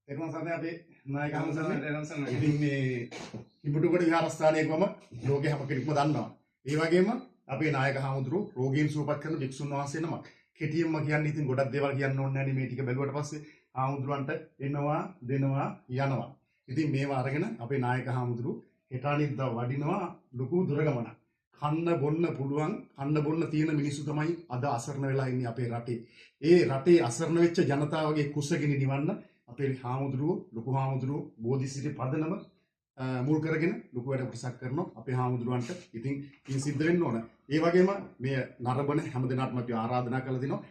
ඒකම සමය අපේ නායක හමුසන්නේ ඉතින් මේ ඉබුටුගොඩ විහාරස්ථානයේකම ලෝකේ හැම කෙනෙක්ම දන්නවා. ඒ වගේම අපේ නායක හමුදුරු රෝගීන් සුවපත් කරන වික්ෂුන් වහන්සේ නමක්. කෙටියෙන්ම කියන්නේ ඉතින් ගොඩක් දේවල් කියන්න ඕනේ නැහැ මේ ටික බැලුවට පස්සේ හමුදුරන්ට එනවා දෙනවා යනවා. ඉතින් මේවා අරගෙන අපේ නායක හමුදුරු හෙට අනිද්දා වඩිනවා ලොකු දුරගමනක්. කන්න බොන්න පුළුවන් කන්න බොන්න තියෙන මිනිස්සු තමයි අද අසරණ වෙලා ඉන්නේ අපේ රටේ. ඒ රටේ අසරණ වෙච්ච ජනතාවගේ කුසගිනි නිවන්න අපේ හාමුදුරුවෝ ලොකු හාමුදුරුවෝ බෝධිසිරි පදනම මුල් කරගෙන ලොකු වැඩ කොටසක් කරනවා අපේ හාමුදුරුවන්ට. ඉතින් ඉතින් සිද්ධ වෙන්න ඕන. ඒ වගේම මේ නරබන හැමදෙනාටම අපි ආරාධනා කළා දිනවා.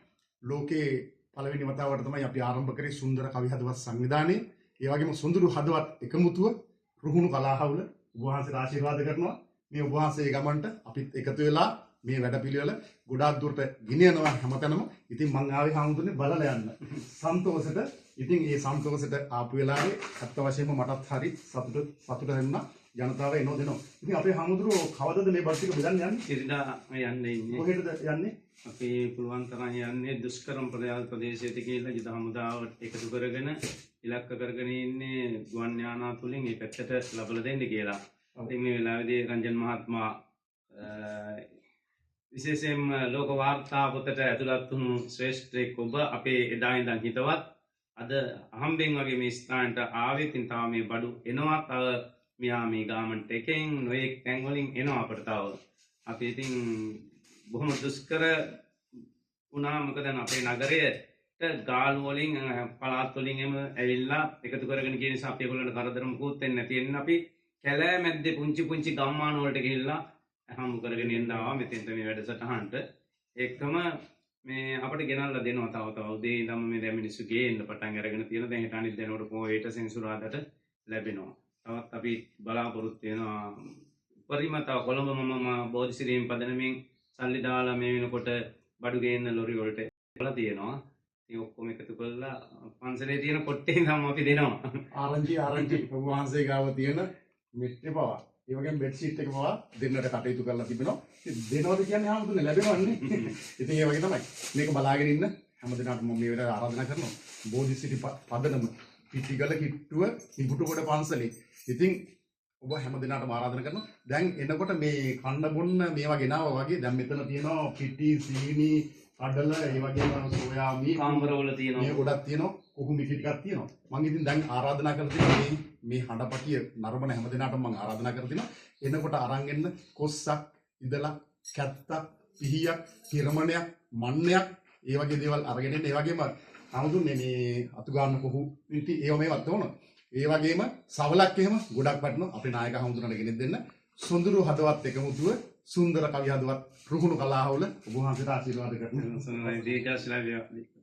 ලෝකේ පළවෙනි වතාවට තමයි අපි ආරම්භ කරේ සුන්දර කවි හදවත් සංවිධානය. ඒ වගේම සුන්දරු හදවත් එකමුතුව රුහුණු කලාහවුල උපවාසයට ආශිර්වාද කරනවා. මේ උපවාසයේ ගමන්ට අපිත් එකතු වෙලා මේ වැඩපිළිවෙල ගොඩාක් දුරට ගෙනියනවා හැමතැනම. ඉතින් මං ආවේ හාමුදුරනේ බලලා යන්න. සන්තෝෂෙට ඉතින් ඒ සන්තෝෂෙට ආපු වෙලාවේ අත්ත වශයෙන්ම මටත් හරි සතුට වෙනවා. ජනතාව එනෝ දෙනවා. ඉතින් අපේ හාමුදුරුවෝ කවදද මේ බස් එක බෙදන්න යන්නේ? ඉරිදා යන්නේ ඉන්නේ. කොහෙටද යන්නේ? අපි පුළුවන් තරම් යන්නේ දුෂ්කරම් ප්‍රදේශයට කියලා යුද හමුදාවට එකතු කරගෙන ඉලක්ක කරගෙන ඉන්නේ ගුවන් යානා තුලින් ඒ පැත්තට ලබලා දෙන්න කියලා. ඉතින් මේ වෙලාවේදී රංජන් මහත්මයා විශේෂයෙන්ම ලෝක වාර්තා පොතට ඇතුළත් වුණු ශ්‍රේෂ්ඨයෙක් ඔබ අපේ එදා ඉඳන් හිතවත් අද අහම්බෙන් වගේ මේ ස්ථානට ආවේ. ඉතින් තාම මේ බඩු එනවා. තව මෙහා මේ ගාමන්ට් එකෙන් නොයෙක් තැන් වලින් එනවා අපිට තව. අපි ඉතින් බොහොම දුෂ්කර වුණා. මොකද අපේ නගරයට ගාල් වලින් පළාත් වලින් එම ඇවිල්ලා එකතු කරගෙන කියන නිසා අපි ඒගොල්ලන්ට කරදර මුකුත් වෙන්නේ නැති වෙන අපි කැලෑ මැද්දේ පුංචි ගම්මාන වලට ගිහිල්ලා හම්බ කරගෙන එන්නවා මෙතෙන්ට මේ වැඩසටහනට. ඒකම මේ අපිට ගෙනල්ලා දෙනවා තව උදේ ඉඳන්ම මේ දැන් මිනිස්සු ගේන්න පටන් අරගෙන තියෙන. දැන් හෙට අනිත් දිනවල පොයට සෙන්සුරාදාට ලැබෙනවා. තවත් අපි බලාපොරොත්තු වෙනවා පරිමතාව කොළඹ මම බෝධිසිරියෙන් පදනමින් සල්ලි දාලා මේ වෙනකොට බඩු ගේන්න ලොරි වලට බලලා තියෙනවා. ඉතින් ඔක්කොම එකතු කරලා පන්සලේ තියෙන කොට්ටේ ඉඳන්ම අපි දෙනවා. ආරංචි ඔබ වහන්සේ ගාව තියෙන මෙට්ටේ පවා ඒ වගේම බෙඩ් ෂීට් එක පවා දෙන්නට කටයුතු කරලා තිබෙනවා. ඉතින් දෙනවද කියන්නේ හැමෝටම ලැබෙනවන්නේ. ඉතින් ඒ වගේ තමයි. මේක බලාගෙන ඉන්න හැමදෙනාටම මම මේ වෙලාවට ආරාධනා කරනවා. බෝධිසිරි පදනම පිටිගල කිට්ටුව ඉබුටුගොඩ පන්සලේ. ඉතින් ඔබ හැමදෙනාටම ආරාධනා කරනවා. දැන් එනකොට මේ කන්න බොන්න මේවා ගෙනාවා වගේ දැන් මෙතන තියෙනවා පිටි සීනි කඩල ඒ වගේම සෝයා මී කාමරවල තියෙනවා. මේ ගොඩක් තියෙනවා. කොහොම මිටි ටිකක් තියෙනවා. මම ඉතින් දැන් ආරාධනා කරලා තියෙනවා මේ හඬපටිය නරඹන හැමදෙනාටම මම ආරාධනා කරලා තියෙනවා. එනකොට අරන් එන්න කොස්සක් ඉදලා කැත්තක් පිහියක් හිරමණයක් මන්නයක් ඒ වගේ දේවල් අරගෙන එන්න. ඒ වගේම 아무දුන්නේ මේ අතු ගන්න කොහොම පිටි ඒව මේවත් ඕන. ඒ වගේම සවලක් එහෙම ගොඩක් වටනවා. අපේ නායක හමුදුරන්ට ගෙනෙත් දෙන්න. සොඳුරු හදවත් එකමුතුව සුන්දර කවි හදවත් රුහුණු කලාහවල ඔබ වහන්සේට ආශිර්වාද කරනවා. දීර්ඝාෂ ලැබේවා.